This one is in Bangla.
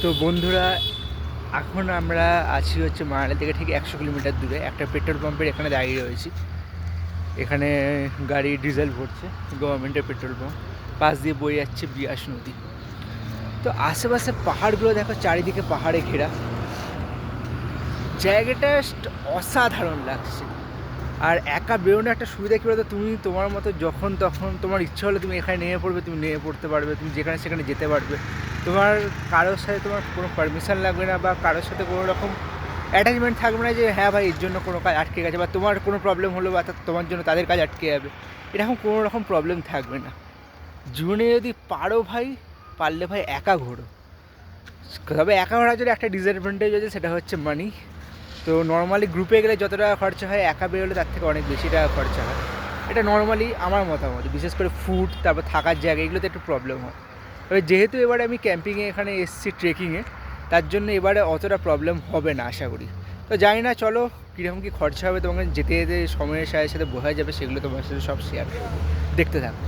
তো বন্ধুরা, এখন আমরা আছি হচ্ছে মানালি থেকে ঠিক 100 কিলোমিটার দূরে একটা পেট্রোল পাম্পের এখানে দাঁড়িয়ে রয়েছি। এখানে গাড়ি ডিজেল ভরছে, গভর্নমেন্টের পেট্রোল পাম্প। পাশ দিয়ে বয়ে যাচ্ছে বিয়াস নদী। তো আশেপাশে পাহাড়গুলো দেখো, চারিদিকে পাহাড়ে ঘেরা। জায়গাটা অসাধারণ লাগছে। আর একা বেরোনো একটা সুবিধা কী বলতো, তুমি তোমার মতো যখন তখন তোমার ইচ্ছা হলে তুমি এখানে নেমে পড়বে, তুমি নেমে পড়তে পারবে, তুমি যেখানে সেখানে যেতে পারবে। তোমার কারোর সাথে তোমার কোনো পারমিশন লাগবে না, বা কারোর সাথে কোনো রকম অ্যাটাচমেন্ট থাকবে না যে হ্যাঁ ভাই এর জন্য কোনো কাজ আটকে গেছে, বা তোমার কোনো প্রবলেম হলো বা তোমার জন্য তাদের কাজ আটকে যাবে। এরকম কোনো রকম প্রবলেম থাকবে না। জীবনে যদি পারো ভাই, পারলে ভাই একা ঘোরো। তবে একা ঘোরার জন্য একটা ডিসঅ্যাডভান্টেজ আছে, সেটা হচ্ছে মানি। তো নর্মালি গ্রুপে গেলে যত টাকা খরচা হয়, একা বেরোলে তার থেকে অনেক বেশি টাকা খরচা হয়। এটা নর্মালি আমার মতামত। বিশেষ করে ফুড, তারপর থাকার জায়গা, এগুলোতে একটু প্রবলেম হয়। তবে যেহেতু এবারে আমি ক্যাম্পিংয়ে এখানে এসেছি ট্রেকিংয়ে, তার জন্য এবারে অতটা প্রবলেম হবে না আশা করি। তো জানি না, চলো কীরকম কী খরচা হবে তোমাকে যেতে যেতে সময়ের সাথে সাথে বোঝা যাবে, সেগুলো তোমার সাথে সব শেয়ার দেখতে থাকো।